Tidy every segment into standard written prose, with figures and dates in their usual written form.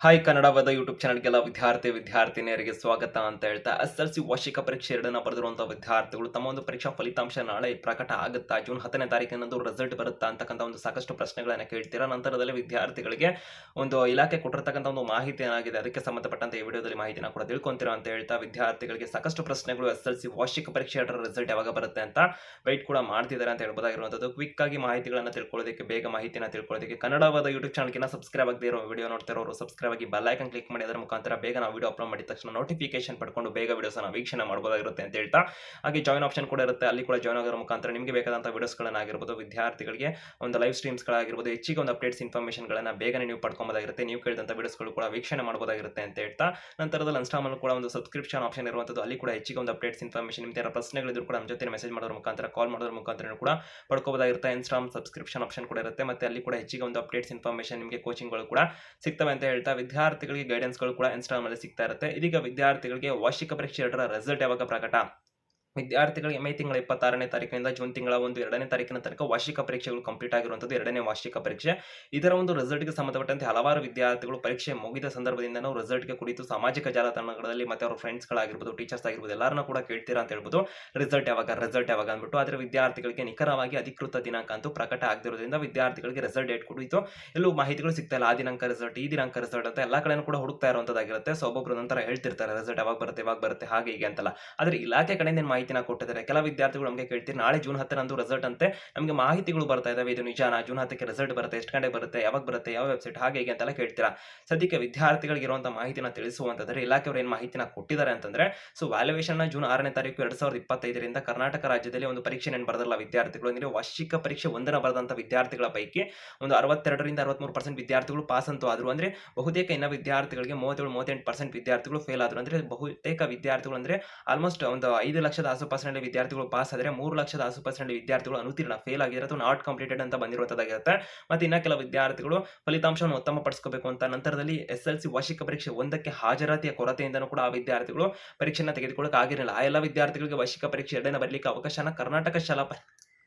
Hi ಕನ್ನಡವಾದ YouTube ಚಾನಲ್ಗೆಲ್ಲ ವಿದ್ಯಾರ್ಥಿನಿಯರಿಗೆ ಸ್ವಾಗತ ಅಂತ ಹೇಳ್ತಾ SSLC ವಾರ್ಷಿಕ ಪರೀಕ್ಷೆ ಎರಡನ್ನ ಬರೆದಿರುವಂತಹ ವಿದ್ಯಾರ್ಥಿಗಳು ತಮ್ಮ ಒಂದು ಪರೀಕ್ಷಾ ಫಲಿತಾಂಶ ನಾಳೆ ಪ್ರಕಟ ಆಗುತ್ತಾ, ಜೂನ್ 10ನೇ ತಾರೀಕಿನಂದು ರಿಸಲ್ಟ್ ಬರುತ್ತಾ ಅಂತಕ್ಕಂಥ ಒಂದು ಸಾಕಷ್ಟು ಪ್ರಶ್ನೆಗಳನ್ನ ಕೇಳ್ತೀರಾ. ನಂತರದಲ್ಲಿ ವಿದ್ಯಾರ್ಥಿಗಳಿಗೆ ಒಂದು ಇಲಾಖೆ ಕೊಟ್ಟಿರ್ತಕ್ಕಂಥ ಒಂದು ಮಾಹಿತಿ ಏನಾಗಿದೆ ಅದಕ್ಕೆ ಸಂಬಂಧಪಟ್ಟಂತೆ ಈ ವಿಡಿಯೋದಲ್ಲಿ ಮಾಹಿತಿನ ಕೂಡ ತಿಳ್ಕೊಂತೀರಾ ಅಂತ ಹೇಳ್ತಾ, ವಿದ್ಯಾರ್ಥಿಗಳಿಗೆ ಸಾಕಷ್ಟು ಪ್ರಶ್ನೆಗಳು SSLC ವಾರ್ಷಿಕ ಪರೀಕ್ಷೆ ಎರಡರ ರಿಸಲ್ಟ್ ಯಾವಾಗ ಬರುತ್ತೆ ಅಂತ ವೆಯ್ಟ್ ಕೂಡ ಮಾಡ್ತಿದ್ದಾರೆ ಅಂತ ಹೇಳ್ಬೋದಾಗಿರುವಂಥದ್ದು. ಕ್ವಿಕ್ ಆಗಿ ಮಾಹಿತಿಗಳನ್ನ ತಿಳ್ಕೊಳ್ಳೋದಕ್ಕೆ, ಬೇಗ ಮಾಹಿತಿನ ತಿಳ್ಕೊಳ್ಳೋದಕ್ಕೆ ಕನ್ನಡವಾದ ಯೂಟ್ಯೂಬ್ ಚಾನಲ್ಗೆ ಸಬ್ಸ್ಕ್ರೈಬ್ ಆಗದೇ ಇರೋ ವಿಡಿಯೋ ನೋಡ್ತಿರೋರು ಸಬ್ಸ್ಕ್ರೈಬ್ ಆಗಿ ಬೆಲ್ ಐಕಾನ್ ಕ್ಲಿಕ್ ಮಾಡಿ, ಅದರ ಮುಖಾಂತರ ಬೇಗ ನಾವು ವಿಡಿಯೋ ಅಪ್ಲೋಡ್ ಮಾಡಿದ ತಕ್ಷಣ ನೋಟಿಫಿಕೇಶನ್ ಪಡ್ಕೊಂಡು ಬೇಗ ವಿಡಿಯೋಸ್ನ ವೀಕ್ಷಣೆ ಮಾಡಬಹುದಾಗಿರುತ್ತೆ ಅಂತ ಹೇಳ್ತಾ, ಹಾಗೆ ಜಾಯ್ನ್ ಆಪ್ಷನ್ ಕೂಡ ಇರುತ್ತೆ, ಅಲ್ಲಿ ಕೂಡ ಜಾಯ್ನ್ ಆಗೋದ್ರ ಮುಖಾಂತರ ನಿಮಗೆ ಬೇಕಾದಂಥ ವಿಡಿಯೋಸ್ಗಳನ್ನಾಗಿರ್ಬೋದು, ವಿದ್ಯಾರ್ಥಿಗಳಿಗೆ ಒಂದು ಲೈವ್ ಸ್ಟ್ರೀಮ್ಸ್ಗಳಾಗಿರ್ಬೋದು, ಹೆಚ್ಚಿಗೆ ಒಂದು ಅಪ್ಡೇಟ್ಸ್ ಇನ್ಫಾರ್ಮೇಷನ್ಗಳನ್ನ ಬೇಗನೆ ನೀವು ಪಡ್ಕೊಬೋದಾಗಿರುತ್ತೆ. ನೀವು ಕೇಳಿದಂಥ ವಿಡಿಯೋಸ್ಗಳು ಕೂಡ ವೀಕ್ಷಣೆ ಮಾಡಬಹುದಾಗಿರುತ್ತೆ ಅಂತ ಹೇಳ್ತಾ, ನಂತರದಲ್ಲಿ ಇನ್ಸ್ಟಾಮಲ್ಲಿ ಕೂಡ ಒಂದು ಸಬ್ಸ್ಕ್ರಿಪ್ಷನ್ ಆಪ್ಷನ್ ಇರುವಂಥದ್ದು, ಅಲ್ಲಿ ಕೂಡ ಹೆಚ್ಚಿಗೆ ಒಂದು ಅಪ್ಡೇಟ್ಸ್ ಇನ್ಫಾರ್ಮೇಷನ್ ನಿಮ್ಗೆ ಪ್ರಶ್ನೆಗಳಿದ್ರು ಕೂಡ ನಮ್ಮ ಜೊತೆ ಮೆಸೇಜ್ ಮಾಡೋದ್ರ ಮುಖಾಂತರ, ಕಾಲ್ ಮಾಡೋದ್ರ ಮುಖಾಂತರ ಕೂಡ ಪಡ್ಕೋಬೋದಾಗಿರುತ್ತೆ. ಇನ್ಸ್ಟಾಮ್ ಸಬ್ಸ್ಕ್ರಿಪ್ಷನ್ ಆಪ್ಷನ್ ಕೂಡ ಇರುತ್ತೆ, ಮತ್ತೆ ಅಲ್ಲಿ ಕೂಡ ಹೆಚ್ಚಿಗೆ ಒಂದು ಅಪ್ಡೇಟ್ಸ್ ಇನ್ಫಾರ್ಮೇಷನ್ ನಿಮಗೆ ಕೋಚಿಂಗ್ಗಳು ಕೂಡ ಸಿಗ್ತವೆ ಅಂತ ಹೇಳ್ತಾ, ವಿದ್ಯಾರ್ಥಿಗಳಿಗೆ ಗೈಡೆನ್ಸ್ಗಳು ಕೂಡ ಇನ್ಸ್ಟಾಲ್ ಮೇಲೆ ಸಿಗ್ತಾ ಇರುತ್ತೆ. ಇದೀಗ ವಿದ್ಯಾರ್ಥಿಗಳಿಗೆ ವಾರ್ಷಿಕ ಪರೀಕ್ಷೆ ಎರಡರ ರಿಸಲ್ಟ್ ಯಾವಾಗ ಪ್ರಕಟ? ವಿದ್ಯಾರ್ಥಿಗಳಿಗೆ ಮೇ ತಿಂಗಳ 26ನೇ ತಾರೀಕಿನಿಂದ ಜೂನ್ ತಿಂಗಳ 2ನೇ ತಾರೀಕಿನ ತನಕ ವಾರ್ಷಿಕ ಪರೀಕ್ಷೆಗಳು ಕಂಪ್ಲೀಟ್ ಆಗಿರುವಂಥದ್ದು, ಎರಡನೇ ವಾರ್ಷಿಕ ಪರೀಕ್ಷೆ. ಇದರ ಒಂದು ರಿಸಲ್ಟ್ಗೆ ಸಂಬಂಧಪಟ್ಟಂತೆ ಹಲವಾರು ವಿದ್ಯಾರ್ಥಿಗಳು ಪರೀಕ್ಷೆ ಮುಗಿದ ಸಂದರ್ಭದಿಂದ ನಾವು ರಿಸಲ್ಟ್ಗೆ ಕುರಿತು ಸಾಮಾಜಿಕ ಜಾಲತಾಣಗಳಲ್ಲಿ ಮತ್ತೆ ಅವರ ಫ್ರೆಂಡ್ಸ್ಗಳಾಗಿರ್ಬೋದು, ಟೀಚರ್ಸ್ ಆಗಿರ್ಬೋದು, ಎಲ್ಲರನ್ನೂ ಕೂಡ ಕೇಳ್ತೀರಾ ಅಂತ ಹೇಳ್ಬೋದು, ರಿಸಲ್ಟ್ ಯಾವಾಗ ಅಂದ್ಬಿಟ್ಟು. ಆದರೆ ವಿದ್ಯಾರ್ಥಿಗಳಿಗೆ ನಿಖರವಾಗಿ ಅಧಿಕೃತ ದಿನಾಂಕ ಅಂತೂ ಪ್ರಕಟ ಆಗದಿರೋದ್ರಿಂದ ವಿದ್ಯಾರ್ಥಿಗಳಿಗೆ ರಿಸಲ್ಟ್ ಡೇಟ್ ಕುರಿತು ಎಲ್ಲೂ ಮಾಹಿತಿಗಳು ಸಿಗ್ತಾ ಇಲ್ಲ. ಆ ದಿನಾಂಕ ರಿಸಲ್ಟ್, ಈ ದಿನಾಂಕ ರಿಸಲ್ಟ್ ಅಂತ ಎಲ್ಲ ಕಡೆನೂ ಕೂಡ ಹುಡುಕ್ತಾ ಇರುವಂಥದ್ದಾಗಿರುತ್ತೆ. ಸೊ ಒಬ್ಬೊಬ್ಬರು ನಂತರ ಹೇಳ್ತಿರ್ತಾರೆ ರಿಸಲ್ಟ್ ಯಾವಾಗ ಬರುತ್ತೆ ಹಾಗೆ ಹೀಗೆ ಅಂತಲ್ಲ. ಆದರೆ ಇಲಾಖೆ ಕಡೆಯಿಂದ ಮಾಹಿತಿನ ಕೊಟ್ಟಿದ್ದಾರೆ. ಕೆಲ ವಿದ್ಯಾರ್ಥಿಗಳು ನಮಗೆ ಕೇಳ್ತೀರಿ, ನಾಳೆ ಜೂನ್ 10ರಂದು ರಿಸಲ್ಟ್ ಅಂತೆ, ನಮಗೆ ಮಾಹಿತಿಗಳು ಬರ್ತಾ ಇದಾವೆ, ಇದು ನಿಜಾನಾ? ಜೂನ್ 10ಕ್ಕೆ ರಿಸಲ್ಟ್ ಬರುತ್ತೆ, ಎಷ್ಟು ಗಂಟೆ ಬರುತ್ತೆ, ಯಾವಾಗ ಬರುತ್ತೆ, ಯಾವ ವೆಬ್ಸೈಟ್, ಹಾಗೆ ಹೀಗೆ ಅಂತೆಲ್ಲ ಕೇಳ್ತೀರಾ. ಸದ್ಯಕ್ಕೆ ವಿದ್ಯಾರ್ಥಿಗಳಿಗೆ ಇರುವಂತಹ ಮಾಹಿತಿನ ತಿಳಿಸುವಂತಂದ್ರೆ, ಇಲಾಖೆಯವರು ಏನು ಮಾಹಿತಿನ ಕೊಟ್ಟಿದ್ದಾರೆ ಅಂತಂದ್ರೆ, ಸೊ ವ್ಯಾಲ್ಯೂಯೇಷನ್ ಜೂನ್ 6ನೇ ತಾರೀಕು 2025ರಿಂದ ಕರ್ನಾಟಕ ರಾಜ್ಯದಲ್ಲಿ ಒಂದು ಪರೀಕ್ಷೆ ಬರೆದಲ್ಲ ವಿದ್ಯಾರ್ಥಿಗಳು, ಅಂದ್ರೆ ವಾರ್ಷಿಕ ಪರೀಕ್ಷೆ ಒಂದರ ಬರೆದಂತ ವಿದ್ಯಾರ್ಥಿಗಳ ಪೈಕಿ ಒಂದು 62ರಿಂದ 63% ವಿದ್ಯಾರ್ಥಿಗಳು ಪಾಸ್ ಅಂತೂ ಆದ್ರು. ಅಂದ್ರೆ ಬಹುತೇಕ ಇನ್ನ ವಿದ್ಯಾರ್ಥಿಗಳಿಗೆ 37-38% ವಿದ್ಯಾರ್ಥಿಗಳು ಫೇಲ್ ಆದ್ರು. ಅಂದ್ರೆ ಬಹುತೇಕ ವಿದ್ಯಾರ್ಥಿಗಳು ಅಂದ್ರೆ ಆಲ್ಮೋಸ್ಟ್ ಒಂದು 5 ಲಕ್ಷದ ಆಸುಪಾಸಿನಲ್ಲಿ ವಿದ್ಯಾರ್ಥಿಗಳು ಪಾಸ್ ಆದರೆ 3 ಲಕ್ಷದ ಆಸುಪಾಸಿನಲ್ಲಿ ವಿದ್ಯಾರ್ಥಿಗಳು ಅನುತ್ತೀರ್ಣ, ಫೇಲ್ ಆಗಿರೋದು, ನಾಟ್ ಕಂಪ್ಲೀಟೆಡ್ ಅಂತ ಬಂದಿರುವಂತದ್ದಾಗಿರುತ್ತೆ. ಮತ್ತೆ ಇನ್ನ ಕೆಲ ವಿದ್ಯಾರ್ಥಿಗಳು ಫಲಿತಾಂಶವನ್ನು ಉತ್ತಮಪಡಿಸಬೇಕು ಅಂತ ನಂತರದಲ್ಲಿ SSLC ವಾರ್ಷಿಕ ಪರೀಕ್ಷೆ ಒಂದಕ್ಕೆ ಹಾಜರಾತಿಯ ಕೊರತೆಯಿಂದನೂ ಕೂಡ ಆ ವಿದ್ಯಾರ್ಥಿಗಳು ಪರೀಕ್ಷೆಯನ್ನು ತೆಗೆದುಕೊಳ್ಳಕ್ಕೆ ಆಗಿರಲಿಲ್ಲ. ಆ ಎಲ್ಲ ವಿದ್ಯಾರ್ಥಿಗಳಿಗೆ ವಾರ್ಷಿಕ ಪರೀಕ್ಷೆ ಎರಡನೇ ಬರಲಿಕ್ಕೆ ಅವಕಾಶನ ಕರ್ನಾಟಕ ಶಾಲಾ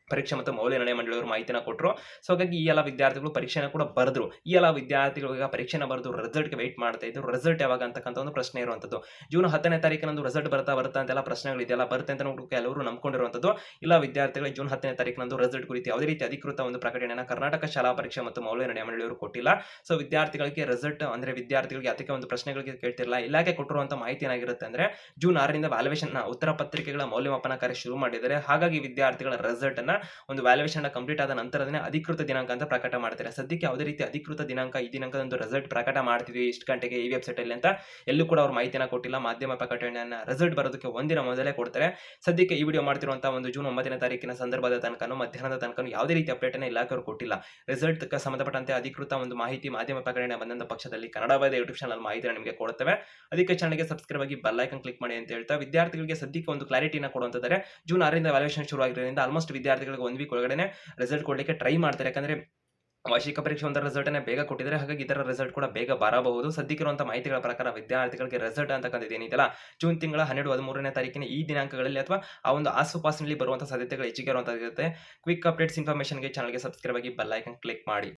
ಪರೀಕ್ಷೆ ಮತ್ತು ಮೌಲ್ಯ ನಿರ್ಣಯ ಮಂಡಳಿಯವರು ಮಾಹಿತಿನ ಕೊಟ್ಟರು. ಸೊ ಹಾಗಾಗಿ ಈ ಎಲ್ಲ ವಿದ್ಯಾರ್ಥಿಗಳು ಪರೀಕ್ಷೆನ ಕೂಡ ಬರೆದ್ರು. ಈ ಎಲ್ಲ ವಿದ್ಯಾರ್ಥಿಗಳು ಈಗ ಪರೀಕ್ಷೆನ ಬರೆದು ರಿಸಲ್ಟ್ಗೆ ವೆಯ್ಟ್ ಮಾಡ್ತಾ ಇದ್ರು. ರಿಸಲ್ಟ್ ಯಾವಾಗ ಅಂತಕ್ಕಂಥ ಒಂದು ಪ್ರಶ್ನೆ ಇರುವಂಥದ್ದು. ಜೂನ್ 10ನೇ ತಾರೀಕಿನಂದು ರಿಸಲ್ಟ್ ಬರುತ್ತಾ ಅಂತೆಲ್ಲ ಪ್ರಶ್ನೆಗಳಿದೆಯಲ್ಲ, ಬರುತ್ತೆ ಅಂತ ಕೆಲವರು ನಂಬ್ಕೊಂಡಿರುವಂಥದ್ದು. ಇಲ್ಲ ವಿದ್ಯಾರ್ಥಿಗಳಿಗೆ ಜೂನ್ 10ನೇ ತಾರೀಕಿನಂದು ರಿಸಲ್ಟ್ ಕುರಿತು ಯಾವುದೇ ರೀತಿ ಅಧಿಕೃತ ಒಂದು ಪ್ರಕಟಣೆಯನ್ನು ಕರ್ನಾಟಕ ಶಾಲಾ ಪರೀಕ್ಷೆ ಮತ್ತು ಮೌಲ್ಯ ನಿರ್ಣಯ ಮಂಡಳಿಯವರು ಕೊಟ್ಟಿಲ್ಲ. ಸೊ ವಿದ್ಯಾರ್ಥಿಗಳಿಗೆ ರಿಸಲ್ಟ್ ಅಂದ್ರೆ ವಿದ್ಯಾರ್ಥಿಗಳಿಗೆ ಅದಕ್ಕೆ ಒಂದು ಪ್ರಶ್ನೆಗಳಿಗೆ ಕೇಳ್ತಿರಲ್ಲ. ಇಲಾಖೆ ಕೊಟ್ಟಿರುವಂತಹ ಮಾಹಿತಿ ಏನಾಗಿರುತ್ತೆ ಅಂದ್ರೆ, ಜೂನ್ 6ರಿಂದ ವ್ಯಾಲ್ಯೂಯೇಷನ್ ಉತ್ತರ ಪತ್ರಿಕೆಗಳ ಮೌಲ್ಯಮಾಪನ ಕಾರ್ಯ ಶುರು ಮಾಡಿದ್ದಾರೆ. ಹಾಗಾಗಿ ವಿದ್ಯಾರ್ಥಿಗಳ ರಿಸಲ್ಟ್ ಅನ್ನ ಒಂದು ವ್ಯಾಲ್ಯೂಯೇಷನ್ ಕಂಪ್ಲೀಟ್ ಆದ ನಂತರನೇ ಅಧಿಕೃತ ದಿನಾಂಕ ಅಂತ ಪ್ರಕಟ ಮಾಡ್ತಾರೆ. ಸದ್ಯಕ್ಕೆ ಯಾವುದೇ ರೀತಿ ಅಧಿಕೃತ ದಿನಾಂಕ, ಈ ದಿನಾಂಕದಂದು ರಿಸಲ್ಟ್ ಪ್ರಕಟ ಮಾಡ್ತೀವಿ ಇಷ್ಟು ಗಂಟೆಗೆ ಈ ವೆಬ್ಸೈಟ್ ಅಲ್ಲಿ ಅಂತ ಎಲ್ಲೂ ಕೂಡ ಅವ್ರ ಮಾಹಿತಿನ ಕೊಟ್ಟಿಲ್ಲ. ಮಾಧ್ಯಮ ಪ್ರಕಟಣೆಯನ್ನ ರಿಸಲ್ಟ್ ಬರೋದಕ್ಕೆ ಒಂದಿನ ಮೊದಲೇ ಕೊಡ್ತಾರೆ. ಸದ್ಯಕ್ಕೆ ಈ ವಿಡಿಯೋ ಮಾಡ್ತಿರುವಂತಹ ಒಂದು ಜೂನ್ 9ನೇ ತಾರೀಕಿನ ಸಂದರ್ಭದ ತನಕನೂ ಮಧ್ಯಾಹ್ನದ ತನಕ ಯಾವುದೇ ರೀತಿ ಅಪ್ಡೇಟ್ ಅನ್ನ ಇಲಾಖೆಯವರು ಕೊಟ್ಟಿಲ್ಲ. ರಿಸಲ್ಟ್ ಸಂಬಂಧಪಟ್ಟಂತೆ ಅಧಿಕೃತ ಒಂದು ಮಾಹಿತಿ ಮಾಧ್ಯಮ ಪ್ರಕಟಣೆ ಬಂದಂತ ಪಕ್ಷದಲ್ಲಿ ಕನ್ನಡವಾದ ಯೂಟ್ಯೂಬ್ ಚಾನಲ್ ಮಾಹಿತಿನ ನಿಮಗೆ ಕೊಡುತ್ತೇವೆ. ಅದಕ್ಕೆ ಚಾನಲ್ಗೆ ಸಬ್ಸ್ಕ್ರೈಬ್ ಆಗಿ ಬೆಲ್ ಐಕಾನ್ ಕ್ಲಿಕ್ ಮಾಡಿ ಅಂತ ಹೇಳ್ತಾ, ವಿದ್ಯಾರ್ಥಿಗಳಿಗೆ ಸದ್ಯಕ್ಕೆ ಒಂದು ಕ್ಲಾರಿಟಿನ ಕೊಡುವಂತಂದ್ರೆ, ಜೂನ್ 6ರಿಂದ ವ್ಯಾಲ್ಯೂಯೇಷನ್ ಶುರು ಆಗಿರೋದ್ರಿಂದ ಆಲ್ಮೋಸ್ಟ್ ವಿದ್ಯಾರ್ಥಿಗಳಿಗೆ 1 ವೀಕ್ ಒಳಗಡೆ ರಿಸಲ್ಟ್ ಕೊಡಲಿಕ್ಕೆ ಟ್ರೈ ಮಾಡ್ತಾರೆ. ಯಾಕಂದ್ರೆ ವಾರ್ಷಿಕ ಪರೀಕ್ಷೆ ಒಂದರ ರಿಸಲ್ಟ್ ಅನ್ನ ಬೇಗ ಕೊಟ್ಟಿದ್ದಾರೆ, ಹಾಗಾಗಿ ಇದರ ರಿಸಲ್ಟ್ ಕೂಡ ಬೇಗ ಬರಬಹುದು. ಸದ್ಯಕ್ಕಿರುವಂತಹ ಮಾಹಿತಿಗಳ ಪ್ರಕಾರ ವಿದ್ಯಾರ್ಥಿಗಳಿಗೆ ರಿಸಲ್ಟ್ ಅಂತಕ್ಕಂಥದ್ದು ಏನಿದೆಯಲ್ಲ, ಜೂನ್ ತಿಂಗಳ 12, 13ನೇ ತಾರೀಕಿನ ಈ ದಿನಾಂಕಗಳಲ್ಲಿ ಅಥವಾ ಆ ಒಂದು ಆಸುಪಾಸಿನಲ್ಲಿ ಬರುವಂತಹ ಸಾಧ್ಯತೆಗಳು ಹೆಚ್ಚಿಗೆ ಇರುವಂತದ್ದು. ಕ್ವಿಕ್ ಅಪ್ಡೇಟ್ಸ್ ಇನ್ಫಾರ್ಮೇಷನ್ಗೆ ಚಾನಲ್ಗೆ ಸಬ್ಸ್ಕ್ರೈಬ್ ಆಗಿ ಬೆಲ್ ಐಕಾನ್ ಕ್ಲಿಕ್ ಮಾಡಿ.